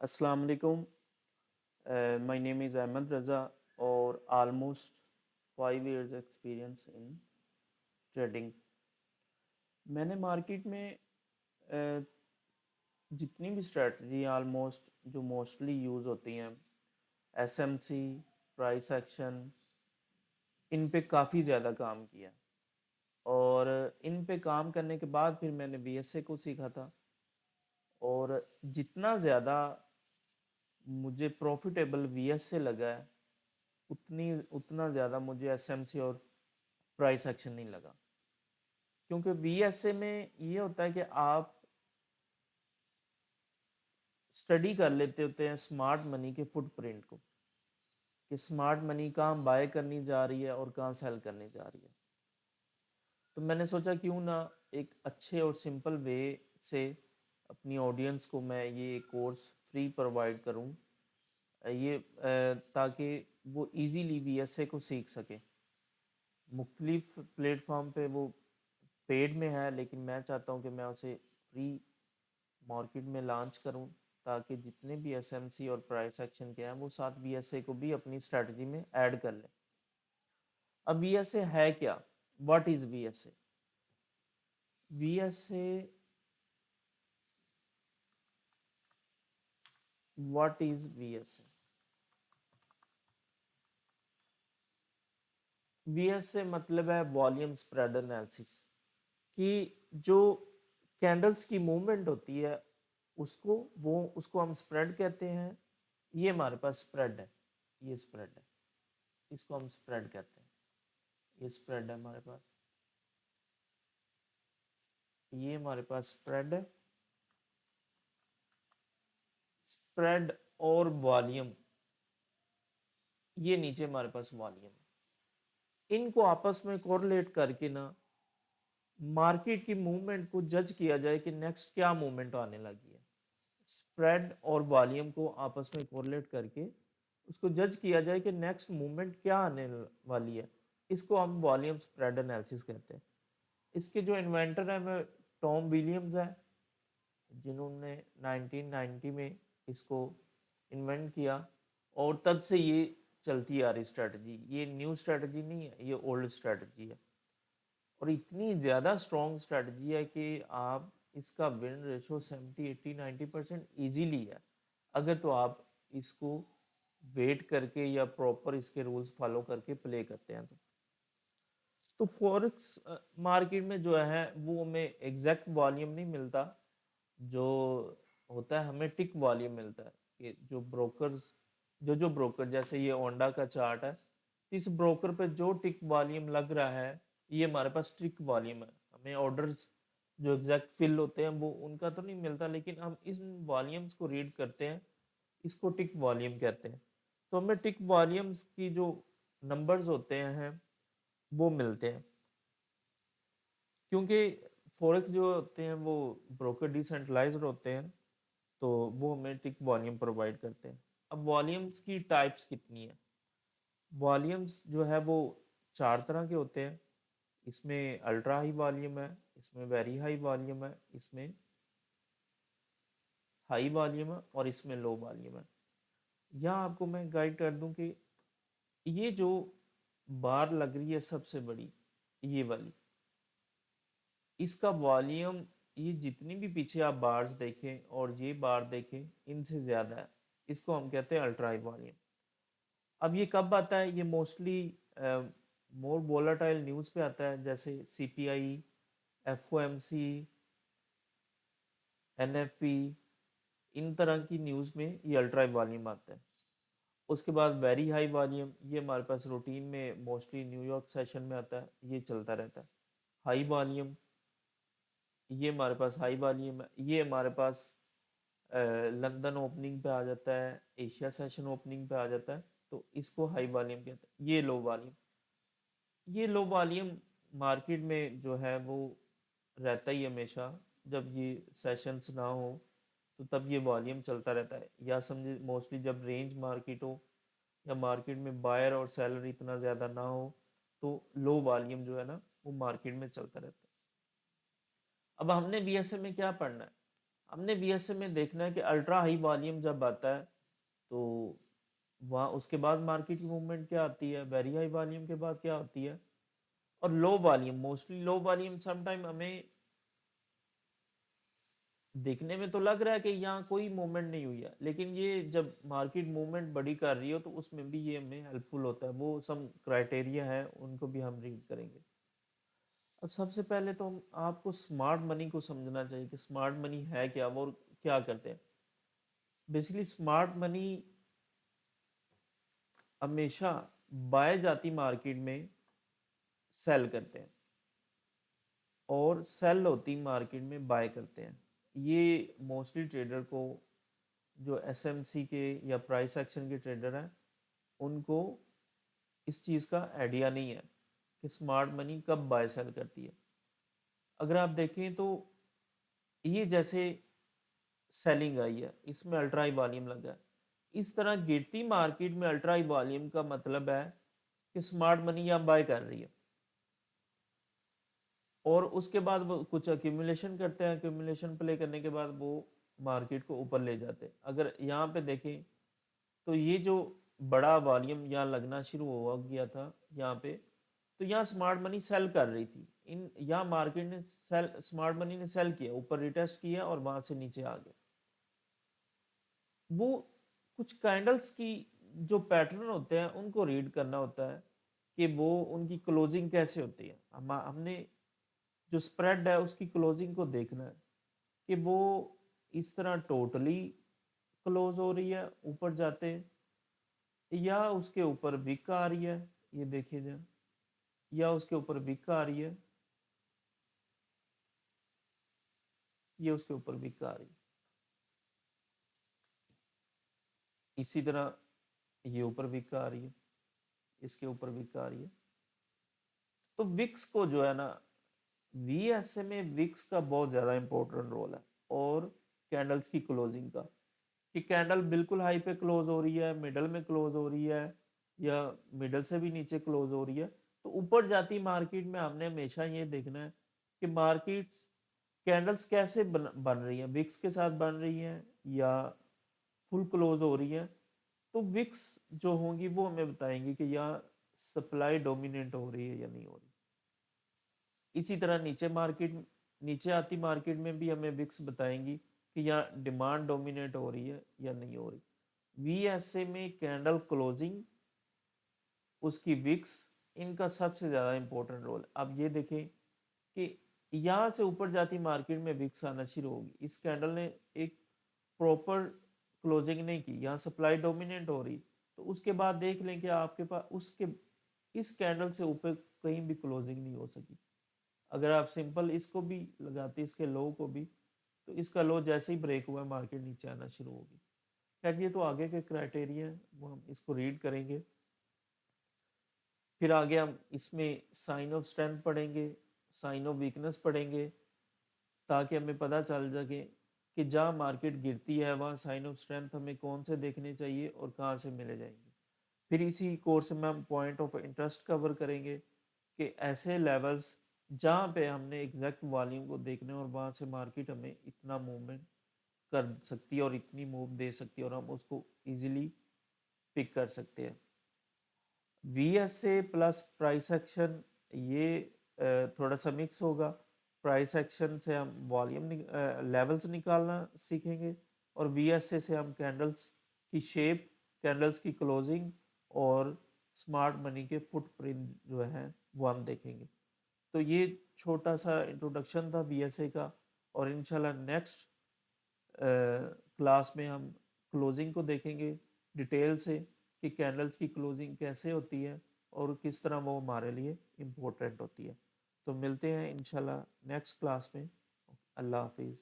अस्सलाम वालेकुम। My name is Ahmad रज़ा और almost 5 years experience in trading. मैंने मार्केट में अ, जितनी भी स्ट्रेटजी ऑलमोस्ट जो मोस्टली यूज़ होती हैं, एसएमसी, प्राइस एक्शन, इन पे काफ़ी ज़्यादा काम किया और इन पे काम करने के बाद फिर मैंने वीएसए को सीखा था और जितना ज़्यादा मुझे प्रॉफिटेबल वीएसए लगा है उतनी उतना ज़्यादा मुझे एसएमसी और प्राइस एक्शन नहीं लगा, क्योंकि वीएसए में ये होता है कि आप स्टडी कर लेते होते हैं स्मार्ट मनी के फुटप्रिंट को, कि स्मार्ट मनी कहाँ बाय करनी जा रही है और कहाँ सेल करने जा रही है। तो मैंने सोचा क्यों ना एक अच्छे और सिंपल वे से अपनी ऑडियंस को मैं ये कोर्स फ्री प्रोवाइड करूं, ताकि वो इजीली वीएसए को सीख सके। मुख्तलिफ प्लेटफॉर्म पे वो पेड में है, लेकिन मैं चाहता हूँ कि मैं उसे फ्री मार्केट में लॉन्च करूं, ताकि जितने भी एसएमसी और प्राइस एक्शन के हैं वो साथ वीएसए को भी अपनी स्ट्रेटजी में ऐड कर लें। अब वीएसए है क्या? What is VSA? VSA, what is VSA? VSA मतलब है वॉल्यूम स्प्रेड एनालिसिस, कि जो कैंडल्स की मूवमेंट होती है उसको हम स्प्रेड कहते हैं। ये हमारे पास स्प्रेड है, ये स्प्रेड है, इसको हम स्प्रेड कहते हैं। ये स्प्रेड है हमारे पास, ये हमारे पास स्प्रेड है। स्प्रेड और वॉल्यूम, ये नीचे हमारे पास वॉल्यूम, इनको आपस में कोरिलेट करके ना मार्केट की मूवमेंट को जज किया जाए कि नेक्स्ट क्या मूवमेंट आने लगी है। स्प्रेड और वॉल्यूम को आपस में कोरिलेट करके उसको जज किया जाए कि नेक्स्ट मूवमेंट क्या आने वाली है। इसको हम वॉल्यूम स्प्रेड एनालिसिस कहते हैं। इसके जो इन्वेंटर है वो टॉम विलियम्स है, जिन्होंने 1990 में इसको इन्वेंट किया और तब से ये चलती आ रही स्ट्रेटजी। ये न्यू स्ट्रेटजी नहीं है, ये ओल्ड स्ट्रेटजी है और इतनी ज़्यादा स्ट्रॉन्ग स्ट्रेटजी है कि आप इसका विन रेशो 70 80 90% ईजीली है, अगर तो आप इसको वेट करके या प्रॉपर इसके रूल्स फॉलो करके प्ले करते हैं। तो फॉरेक्स मार्केट में जो है वो हमें एग्जैक्ट वॉल्यूम नहीं मिलता, जो होता है हमें टिक वॉल्यूम मिलता है। कि जो ब्रोकर जैसे ये ओंडा का चार्ट है, इस ब्रोकर पे जो टिक वॉल्यूम लग रहा है ये हमारे पास टिक वॉल्यूम है। हमें ऑर्डर्स जो एग्जैक्ट फिल होते हैं वो उनका तो नहीं मिलता, लेकिन हम इन वॉल्यूम्स को रीड करते हैं, इसको टिक वॉल्यूम कहते हैं। तो हमें टिक वॉल्यूम्स की जो नंबर्स होते हैं वो मिलते हैं, क्योंकि फॉरेक्स जो होते हैं वो ब्रोकर डिसेंट्रलाइज्ड होते हैं, तो वो हमें टिक वॉल्यूम प्रोवाइड करते हैं। अब वॉल्यूम्स की टाइप्स कितनी है? वॉल्यूम्स जो है वो चार तरह के होते हैं। इसमें अल्ट्रा हाई वॉल्यूम है, इसमें वेरी हाई वॉल्यूम है, इसमें हाई वॉल्यूम है और इसमें लो वॉल्यूम है। यहाँ आपको मैं गाइड कर दूं कि ये जो बार लग रही है सबसे बड़ी, ये वाली, इसका वॉल्यूम, ये जितनी भी पीछे आप बार्स देखें और ये बार देखें इनसे ज़्यादा है। इसको हम कहते हैं अल्ट्रा हाई वॉल्यूम। अब ये कब आता है? ये मोस्टली मोर वोलाटाइल न्यूज़ पे आता है, जैसे सीपीआई, एफओएमसी, एनएफपी, इन तरह की न्यूज़ में ये अल्ट्रा हाई वॉल्यूम आता है। उसके बाद वेरी हाई वॉल्यूम, ये हमारे पास रूटीन में मोस्टली न्यूयॉर्क सेशन में आता है, ये चलता रहता है। हाई वॉल्यूम, ये हमारे पास हाई वॉल्यूम है, ये हमारे पास लंदन ओपनिंग पे आ जाता है, एशिया सेशन ओपनिंग पे आ जाता है, तो इसको हाई वॉल्यूम कहते हैं। ये लो वॉल्यूम, ये लो वॉल्यूम मार्केट में जो है वो रहता ही हमेशा। जब ये सेशंस ना हो तो तब ये वॉल्यूम चलता रहता है, या समझे मोस्टली जब रेंज मार्केट हो या मार्केट में बायर और सेलर इतना ज़्यादा ना हो तो लो वॉल्यूम जो है ना वो मार्केट में चलता रहता है। अब हमने बीएसए में क्या पढ़ना है? हमने वीएसए में देखना है कि अल्ट्रा हाई वॉल्यूम जब आता है तो वहाँ उसके बाद मार्केट की मूवमेंट क्या आती है, वेरी हाई वॉल्यूम के बाद क्या होती है, और low volume, mostly low volume sometime हमें देखने में तो लग रहा है कि यहाँ कोई मूवमेंट नहीं हुई है, लेकिन ये जब मार्केट मूवमेंट बड़ी कर रही हो तो उसमें भी ये हमें हेल्पफुल होता है। वो सम क्राइटेरिया है, उनको भी हम रीड करेंगे। अब सबसे पहले तो हम आपको स्मार्ट मनी को समझना चाहिए कि स्मार्ट मनी है क्या, वो क्या करते हैं। बेसिकली स्मार्ट मनी हमेशा बाय जाती मार्केट में सेल करते हैं और सेल होती मार्केट में बाय करते हैं। ये मोस्टली ट्रेडर को, जो एसएमसी के या प्राइस एक्शन के ट्रेडर हैं, उनको इस चीज़ का आइडिया नहीं है कि स्मार्ट मनी कब बाय सेल करती है। अगर आप देखें तो ये जैसे सेलिंग आई है, इसमें अल्ट्रा हाई वॉल्यूम लगा है। इस तरह गिरती मार्केट में अल्ट्रा हाई वॉल्यूम का मतलब है कि स्मार्ट मनी यहाँ बाय कर रही है, और उसके बाद वो कुछ एक्यूमुलेशन करते हैं, एक्यूमुलेशन प्ले करने के बाद वो मार्केट को ऊपर ले जाते हैं। अगर यहाँ पे देखें तो ये जो बड़ा वॉल्यूम यहाँ लगना शुरू हुआ गया था यहाँ पे, तो यहाँ स्मार्ट मनी सेल कर रही थी। इन यहाँ मार्केट ने सेल, स्मार्ट मनी ने सेल किया, ऊपर रिटेस्ट किया और वहां से नीचे आ गया। वो कुछ कैंडल्स की जो पैटर्न होते हैं उनको रीड करना होता है कि वो उनकी क्लोजिंग कैसे होती है। हमने जो स्प्रेड है उसकी क्लोजिंग को देखना है कि वो इस तरह टोटली क्लोज हो रही है ऊपर जाते, या उसके ऊपर विक आ रही है, ये देखिए जाए, या उसके ऊपर विक आ रही है, ये उसके ऊपर विक आ रही है। इसी तरह ये ऊपर विक आ रही है, इसके ऊपर विक आ रही है। तो विक्स को जो है ना, वीएसए में विक्स का बहुत ज़्यादा इंपॉर्टेंट रोल है, और कैंडल्स की क्लोजिंग का, कि कैंडल बिल्कुल हाई पे क्लोज हो रही है, मिडल में क्लोज हो रही है, या मिडल से भी नीचे क्लोज हो रही है। तो ऊपर जाती मार्केट में हमने हमेशा ये देखना है कि मार्केट कैंडल्स कैसे बन रही है, विक्स के साथ बन रही है या फुल क्लोज हो रही है। तो विक्स जो होंगी वो हमें बताएंगी कि यहाँ सप्लाई डोमिनेट हो रही है या नहीं हो रही। इसी तरह नीचे आती मार्केट में भी हमें विक्स बताएंगी कि यहाँ डिमांड डोमिनेट हो रही है या नहीं हो रही। वीएसए में कैंडल क्लोजिंग, उसकी विक्स, इनका सबसे ज़्यादा इंपॉर्टेंट रोल। अब ये देखें कि यहाँ से ऊपर जाती मार्केट में विक्स आना शुरू होगी। इस कैंडल ने एक प्रॉपर क्लोजिंग नहीं की, यहाँ सप्लाई डोमिनेट हो रही, तो उसके बाद देख लें कि आपके पास उसके इस कैंडल से ऊपर कहीं भी क्लोजिंग नहीं हो सकी। अगर आप सिंपल इसको भी लगाते, इसके लो को भी, तो इसका लो जैसे ही ब्रेक हुआ मार्केट नीचे आना शुरू होगी। खैर ये तो आगे के क्राइटेरिया हैं, वो हम इसको रीड करेंगे। फिर आगे हम इसमें साइन ऑफ स्ट्रेंथ पढ़ेंगे, साइन ऑफ वीकनेस पढ़ेंगे, ताकि हमें पता चल सके कि जहाँ मार्केट गिरती है वहाँ साइन ऑफ स्ट्रेंथ हमें कौन से देखने चाहिए और कहाँ से मिले जाएंगे। फिर इसी कोर्स में हम पॉइंट ऑफ इंटरेस्ट कवर करेंगे कि ऐसे लेवल्स जहाँ पे हमने एग्जैक्ट वॉल्यूम को देखना है और वहाँ से मार्केट हमें इतना मूवमेंट कर सकती है और इतनी मूव दे सकती है, और हम उसको इजीली पिक कर सकते हैं। वीएसए प्लस प्राइस एक्शन, ये थोड़ा सा मिक्स होगा। प्राइस एक्शन से हम वॉल्यूम लेवल्स निकालना सीखेंगे, और वीएसए से हम कैंडल्स की शेप, कैंडल्स की क्लोजिंग और स्मार्ट मनी के फुटप्रिंट जो है वो हम देखेंगे। तो ये छोटा सा इंट्रोडक्शन था वीएसए का, और इंशाल्लाह नेक्स्ट क्लास में हम क्लोजिंग को देखेंगे डिटेल से कि कैंडल्स की क्लोजिंग कैसे होती है और किस तरह वो हमारे लिए इम्पोर्टेंट होती है। तो मिलते हैं इंशाल्लाह नेक्स्ट क्लास में। अल्लाह हाफिज़।